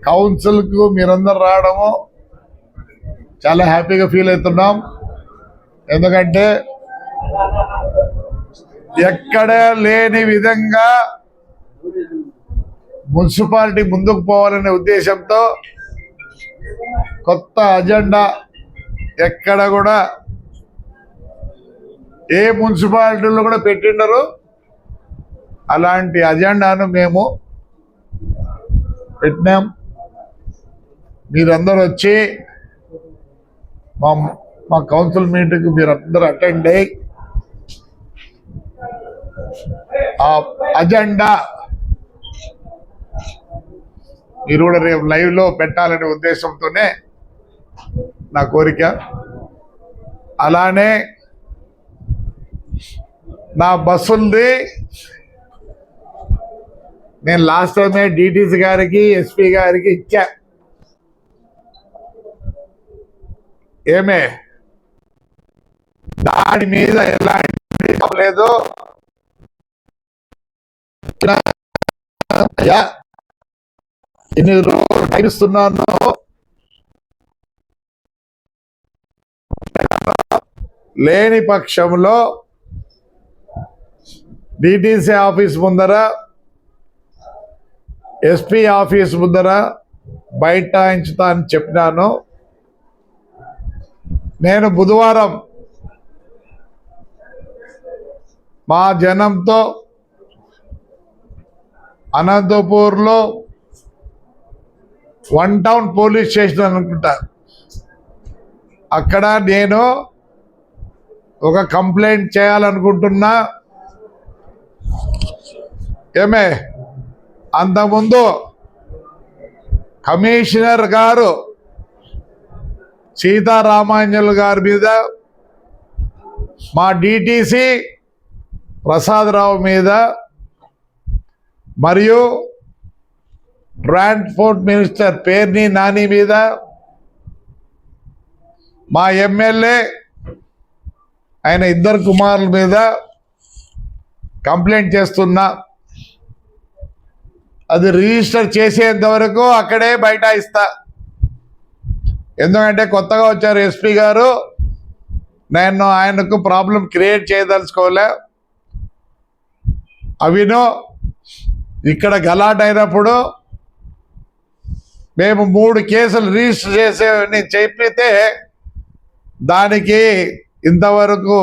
కౌన్సిల్కు మీరందరూ రావడము చాలా హ్యాపీగా ఫీల్ అవుతున్నాం. ఎందుకంటే ఎక్కడ లేని విధంగా మున్సిపాలిటీ ముందుకు పోవాలనే ఉద్దేశంతో కొత్త అజెండా ఎక్కడ కూడా ఏ మున్సిపాలిటీలో కూడా పెట్టిండరు. అలాంటి అజెండాను మేము పెట్టినాం. మీరందరూ వచ్చి మా కౌన్సిల్ మీటింగ్కి మీరందరూ అటెండ్ అయ్యి ఆ అజెండా మీరు కూడా రేపు లైవ్లో పెట్టాలనే ఉద్దేశంతోనే నా కోరిక. అలానే నా బస్సులది నేను లాస్ట్ టైమే డిటిసి గారికి ఎస్పీ గారికి ఇచ్చా. ఏమే దాని మీద ఎలాంటి లేదు. ఎన్ని రోజులు టైం ఇస్తున్నాను, లేని పక్షంలో డిటిసి ఆఫీస్ ముందర ఎస్పీ ఆఫీస్ ముందర బైఠాయించుతా అని చెప్పినాను. నేను బుధవారం మా జనంతో అనంతపూర్లో 1 టౌన్ పోలీస్ స్టేషన్ అనుకుంటా, అక్కడ నేను ఒక కంప్లైంట్ చేయాలనుకుంటున్నా. ఏమే అంతకుముందు కమిషనర్ గారు సీతారామాంజల్ గారి మీద, మా డిటిసి ప్రసాదరావు మీద, మరియు ట్రాన్స్పోర్ట్ మినిస్టర్ పేర్ని నాని మీద, మా ఎమ్మెల్యే ఆయన 2 కుమారుల మీద కంప్లైంట్ చేస్తున్నా. అది రిజిస్టర్ చేసేంత వరకు అక్కడే బైఠాయిస్తా. ఎందుకంటే కొత్తగా వచ్చారు ఎస్పీ గారు, నేను ఆయనకు ప్రాబ్లం క్రియేట్ చేయదలుచుకోలే. అవినో ఇక్కడ గలాట్ అయినప్పుడు మేము 3 కేసులు రిజిస్టర్ చేసేవని చెప్పితే దానికి ఇంతవరకు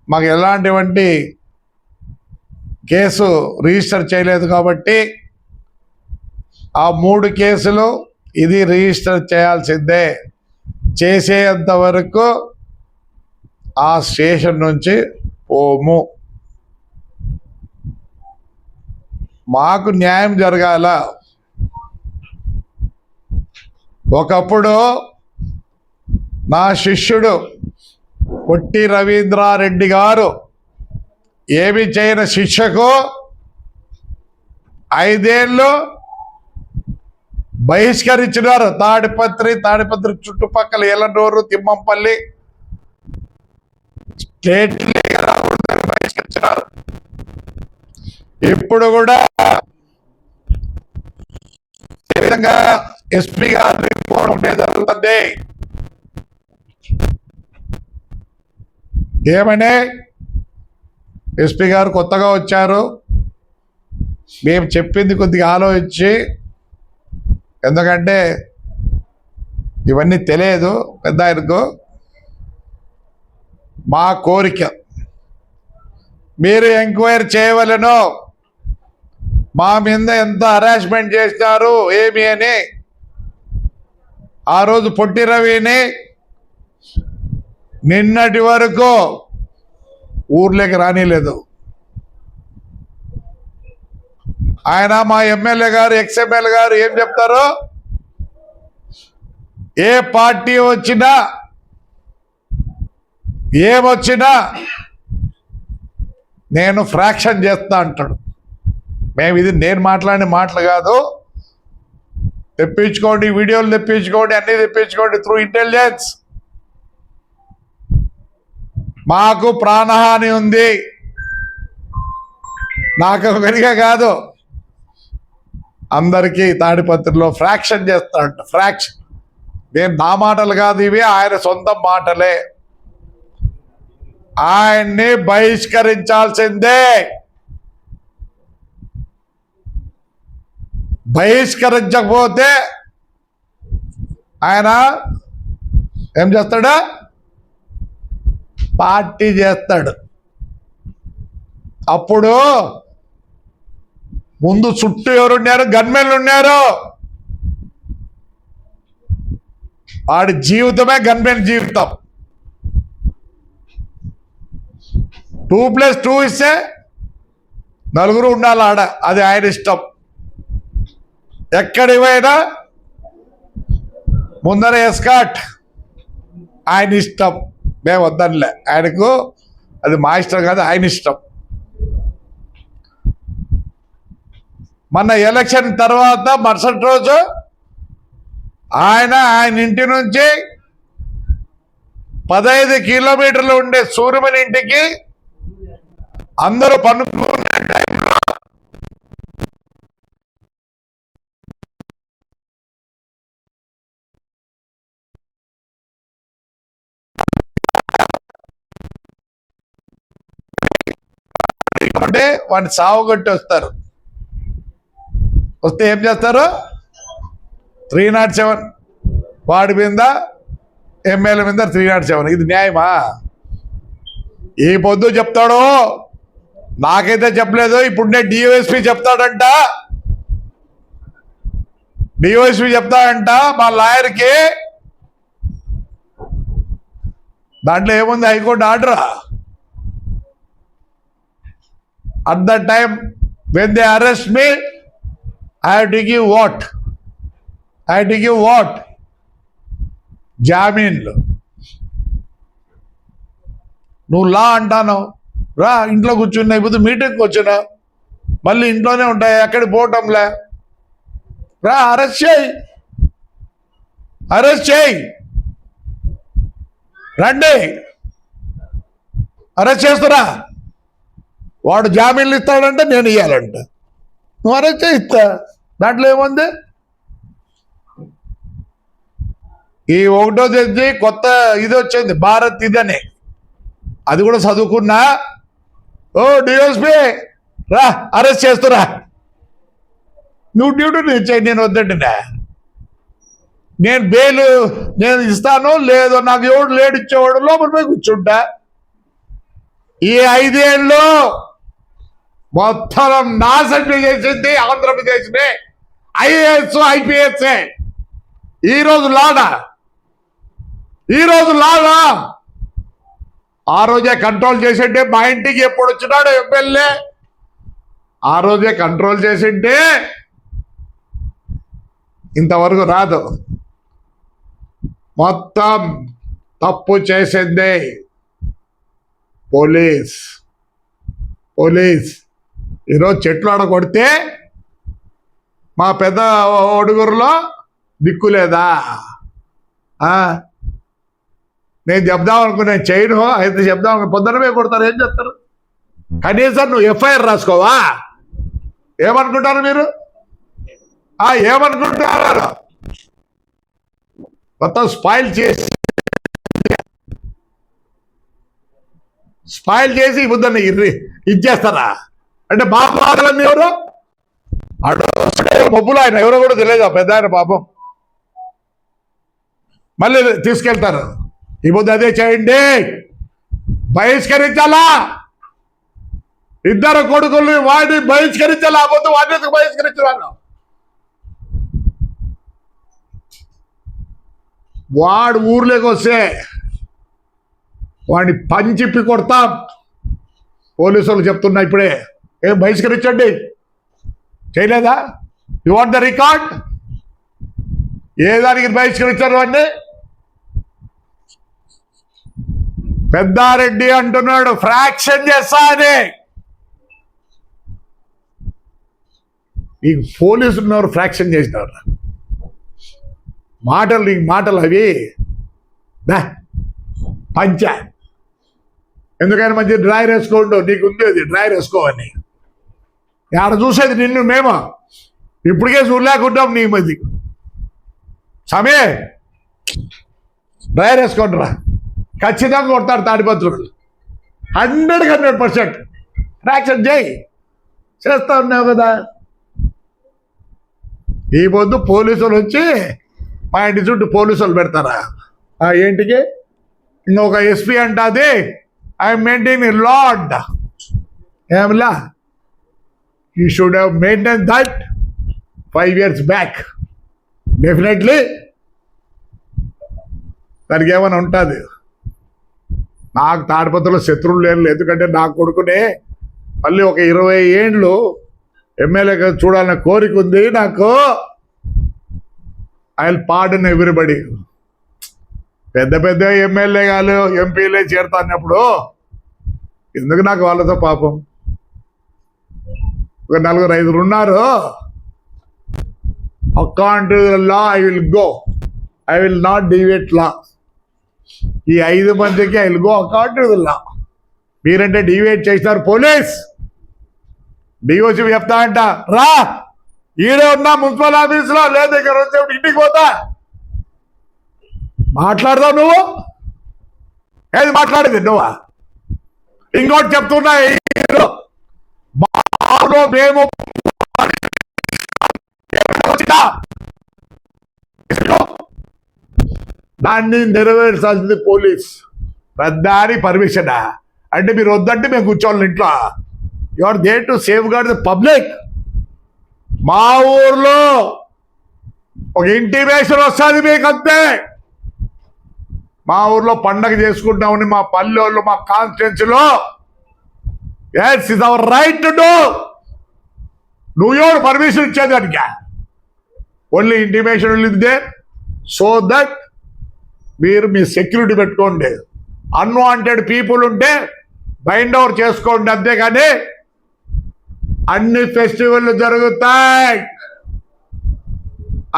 మాకు ఎలాంటివంటి కేసు రిజిస్టర్ చేయలేదు. కాబట్టి ఆ 3 కేసులు ఇది రిజిస్టర్ చేయాల్సిందే. చేసేంత వరకు ఆ స్టేషన్ నుంచి పోము. మాకు న్యాయం జరగాల. ఒకప్పుడు నా శిష్యుడు పొట్టి రవీంద్రారెడ్డి గారు ఏమి చేయని శిక్షకు 5 ఏళ్ళు బహిష్కరించినారు. తాడిపత్రి చుట్టుపక్కల ఎలనూరు, తిమ్మంపల్లి స్టేట్ బహిష్కరించినారు. ఇప్పుడు కూడా ఏ విధంగా ఎస్పీ గారు రిపోర్ట్ ఉంటే జరుగుతుంది. ఏమనే ఎస్పీ గారు కొత్తగా వచ్చారు, మేము చెప్పింది కొద్దిగా ఆలోచించి, ఎందుకంటే ఇవన్నీ తెలియదు పెద్ద ఆయనకు. మా కోరిక మీరు ఎంక్వైరీ చేయవలను. మా మీద ఎంత హరాస్మెంట్ చేసినారు ఏమి అని. ఆ రోజు పొట్టి రవిని నిన్నటి వరకు ఊర్లోకి రానిలేదు. ఆయన మా ఎమ్మెల్యే గారు, ఎక్స్ఎమ్మెల్యే గారు ఏం చెప్తారు, ఏ పార్టీ వచ్చినా ఏమొచ్చినా నేను ఫ్రాక్షన్ చేస్తా అంటాడు. ఇది నేను మాట్లాడిన మాటలు కాదు. తెప్పించుకోండి, వీడియోలు తెప్పించుకోండి, అన్నీ తెప్పించుకోండి త్రూ ఇంటెలిజెన్స్. మాకు ప్రాణహాని ఉంది. నాకు వెనుక కాదు, అందరికీ తాడిపత్రిలో ఫ్రాక్షన్ చేస్తాడంట. ఫ్రాక్షన్. నేను నా మాటలు కాదు ఇవి, ఆయన సొంత మాటలే. ఆయన్ని బహిష్కరించాల్సిందే. బహిష్కరించకపోతే ఆయన ఏం చేస్తాడా? పార్టీ చేస్తాడు. అప్పుడు ముందు చుట్టూ ఎవరున్నారు? గన్మెన్లు ఉన్నారు. వాడి జీవితమే గన్మెన్ జీవితం. 2+2 ఇస్తే నలుగురు ఉండాలి ఆడ, అది ఆయన ఇష్టం. ఎక్కడికి పోయినా ముందర ఎస్కాట్, ఆయన ఇష్టం. మేము వద్దనిలే, ఆయనకు అది మా ఇష్టం కాదు, ఆయన ఇష్టం. మన ఎలక్షన్ తర్వాత మరుసటి రోజు ఆయన ఇంటి నుంచి 15 కిలోమీటర్లు ఉండే సూర్యమణి ఇంటికి అందరూ పనుకునే టైంలో అంటే వాడిని సావుగొట్టి వస్తారు. వస్తే ఏం చేస్తారు? 307 వాడి మీద, ఎమ్మెల్యే మీద 307. ఇది న్యాయమా? ఈ పొద్దు చెప్తాడు, నాకైతే చెప్పలేదు. ఇప్పుడు నేను డిఓఎస్పీ చెప్తాడంట. డిఓఎస్పీ చెప్తాడంట మా లాయర్కి. దాంట్లో ఏముంది? High court order. At that time, when they arrest me, I have to give what? I have to give what? జామీన్లు. నువ్వు లా అంటాను, రా ఇంట్లో కూర్చున్నా. ఇప్పుడు మీటింగ్కి వచ్చినా, మళ్ళీ ఇంట్లోనే ఉంటాయి, ఎక్కడికి పోవటంలే. రా, అరెస్ట్ చేయి, అరెస్ట్ చేయి, రండి, అరెస్ట్ చేస్తురా. వాడు జామీన్లు ఇస్తాడంటే నేను ఇవ్వాలంట. నువ్వు అరెస్ట్ చేయిస్తా, దాంట్లో ఏముంది? ఈ 1వ తేదీ కొత్త ఇది వచ్చింది, భారత్ ఇదని. అది కూడా చదువుకున్నా. ఓ డిఎస్పీ రా, అరెస్ట్ చేస్తురా. నువ్వు డ్యూటీ నేను చేయి, నేను వద్దంటున్నా. నేను బెయిల్ నేను ఇస్తాను, లేదో నాకు ఎవడు లేడు ఇచ్చేవాడు లోపల పోయి కూర్చుంటా. ఈ 5 ఏళ్ళు మొత్తం నాశనం చేసింది ఆంధ్రప్రదేశ్ని ఐఏఎస్ ఐపీఎస్. ఈరోజు లాడా ఆ రోజే కంట్రోల్ చేసింటే, మా ఇంటికి ఎప్పుడు వచ్చినాడు ఎమ్మెల్యే ఆ రోజే కంట్రోల్ చేసింటే ఇంతవరకు రాదు. మొత్తం తప్పు చేసింది పోలీస్. ఈరోజు చెట్లు ఆడకొడితే మా పెద్ద ఒడుగురులో దిక్కు లేదా? నేను చెప్దాం అనుకున్నా, చేయను. అయితే చెప్దాం అనుకున్నా, పొద్దునమే కొడతారు. ఏం చేస్తారు? కనీసం నువ్వు ఎఫ్ఐఆర్ రాసుకోవా? ఏమనుకుంటారు మీరు? ఏమనుకుంటారు? మొత్తం స్పాయిల్ చేసి బుద్ధని ఇచ్చేస్తారా? అంటే మా పాలన్నీ ఎవరు? మబ్బులు ఆయన ఎవరో కూడా తెలియదు, పెద్ద ఆయన పాపం. మళ్ళీ తీసుకెళ్తారు. ఈ బుద్ధి అదే చేయండి, బహిష్కరించాలా. 2 కొడుకుల్ని వాడిని బహిష్కరించాలా. ఆ బుద్ధి వాడిని బహిష్కరించాను. వాడు ఊర్లోకి వస్తే వాడిని పంచిప్పి కొడతాం. పోలీసులు చెప్తున్నా ఇప్పుడే, ఏం బహిష్కరించండి. చేయలేదా? You want the record? ఏ దానికి బహిష్కరించారు వాడిని? పెద్దారెడ్డి అంటున్నాడు ఫ్రాక్షన్ చేస్తా అని. ఈ పోలీసులు ఉన్నారు, ఫ్రాక్షన్ చేసినారు. మాటలు అవి పంచ. ఎందుకైనా మంచి డ్రైర్ వేసుకోండు, నీకు ఉండేది డ్రైర్ వేసుకోవని. ఆడ చూసేది నిన్ను మేము. ఇప్పటికే చూడలేకుంటాం నీ మధ్య సమయ డ్రైవర్ వేసుకోండి రా, ఖచ్చితంగా కొడతాడు తాడిపత్రులు 100% యాక్సెప్ట్ చేయి, చేస్తా ఉన్నావు కదా. ఈ పొద్దు పోలీసులు వచ్చి మా ఇంటి చుట్టూ పోలీసులు పెడతారా? ఏంటికి ఇంకొక ఎస్పీ అంటది ఐఎమ్ మెయింటైన్ లాడ్. ఏమిలా you should have maintain that 5 years back. Definitely దానికి ఏమైనా ఉంటుంది. నాకు తాడిపత్రిలో శత్రువులు లేరు, ఎందుకంటే నా కొడుకునే మళ్ళీ ఒక 20 ఏండ్లు ఎమ్మెల్యేగా చూడాలనే కోరిక ఉంది నాకు. I will pardon everybody. పెద్ద పెద్ద ఎమ్మెల్యేలు ఎంపీలే చేరుతా అన్నప్పుడు ఎందుకు నాకు వాళ్ళతో పాపం? ఒక 4-5 ఉన్నారు. According to the law I will go, I will not deviate law. ఈ 5 మందికి I will go according to the law. మీరంటే డివేట్ చేసినారు పోలీస్. డిఓసి చెప్తా అంట, రా ఈడే ఉన్నా మున్సిపల్ ఆఫీసులో, లేదు దగ్గర వచ్చే ఇంటికి పోతా. మాట్లాడదావు నువ్వు? ఏది మాట్లాడేది నువ్వా? ఇంకోటి చెప్తున్నా, మేము దాన్ని నెరవేర్చాల్సింది పోలీస్. పెద్దాని పర్మిషనా అంటే మీరు వద్దంటే మేము కూర్చోవాలి ఇంట్లో. You are there to safeguard the public. మా ఊర్లో ఒక ఇంటిమేషన్ వస్తుంది మీకు అంతే. మా ఊర్లో పండగ చేసుకుంటామని మా పల్లెళ్ళు, మా కాన్స్టిట్యున్సీలో, yes is our right to do. నువ్వు ఎవరు పర్మిషన్ ఇచ్చేదానికి? Only intimation will they, so that మీరు మీ సెక్యూరిటీ పెట్టుకోండి. అన్వాంటెడ్ పీపుల్ ఉంటే బైండ్ ఓవర్ చేసుకోండి, అంతేగాని అన్ని ఫెస్టివల్ జరుగుతాయి,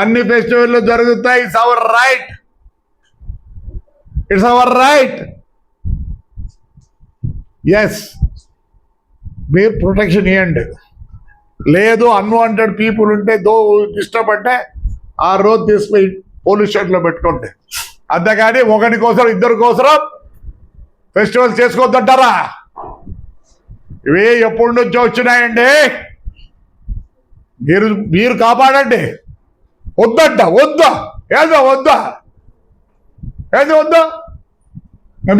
అన్ని ఫెస్టివల్ జరుగుతాయి. It's our right, it's our right. Yes, మీరు ప్రొటెక్షన్ ఇవ్వండి. లేదు అన్వాంటెడ్ పీపుల్ ఉంటే డిస్టర్బ్ అంటే ఆ రోజు తీసుకుని పోలీస్ స్టేషన్లో పెట్టుకోండి, అంతేగాని ఒకరి కోసం 2 కోసం ఫెస్టివల్స్ చేసుకోవద్దంటారా? ఇవి ఎప్పటి నుంచో వచ్చినాయండి. మీరు కాపాడండి. వద్దంట, వద్దా ఏదో వద్దా, ఏదో వద్దా.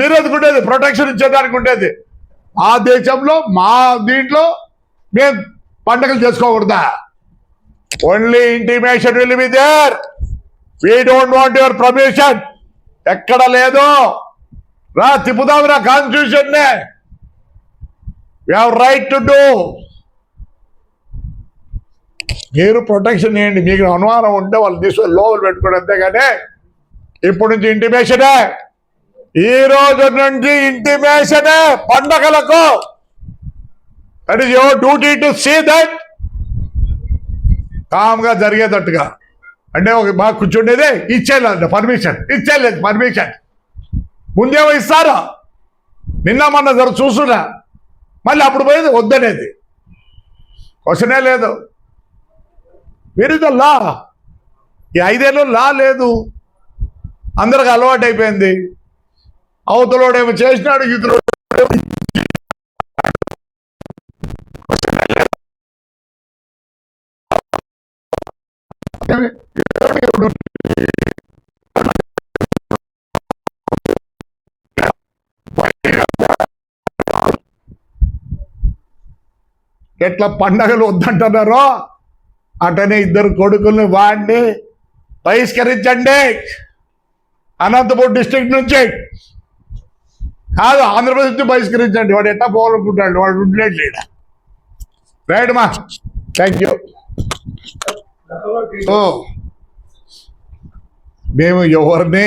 మీరు ఎందుకుండేది ప్రొటెక్షన్ ఇచ్చేదానికి ఉండేది. ఆ దేశంలో మా దీంట్లో మేము పండుగలు చేసుకోకూడదా? Only intimation will be there. We don't want your permission. ఎక్కడ లేదు. రా తిప్పుదాం రా కాన్స్టిట్యూషన్ నే. We have right to do. మీరు ప్రొటెక్షన్ ఇవ్వండి. మీకు అనుమానం ఉంటే వాళ్ళు తీసుకొని లోపల పెట్టుకోండి, అంతేగాని ఇప్పటి నుంచి ఇంటిమేషనే. ఈ రోజు నుంచి ఇంటిమేషనే పండగలకు. That is your duty to see that కామ్గా జరిగేటట్టుగా. అంటే ఒక బాగా కూర్చుండేది ఇచ్చేయలేదు పర్మిషన్, ఇచ్చేయలేదు పర్మిషన్. ముందేమో ఇస్తారా? నిన్న మొన్న చూస్తున్నా, మళ్ళీ అప్పుడు పోయేది వద్దనేది. క్వశ్చనే లేదు. Where is the law? ఈ 5 ఏళ్ళు లా లేదు, అందరికి అలవాటు అయిపోయింది. అవతలోడేమో చేసినాడు, ఇతరుడు ఎట్లా పండగలు వద్దంటున్నారో అటనే 2 కొడుకుల్ని వాడిని బహిష్కరించండి. అనంతపురం డిస్ట్రిక్ట్ నుంచి కాదు, ఆంధ్రప్రదేశ్ నుంచి బహిష్కరించండి. వాడు ఎట్లా పోవాలనుకుంటాడు, వాడు ఉండలేడు లేడా. రైట్ మా, థ్యాంక్ యూ. మేము ఎవరిని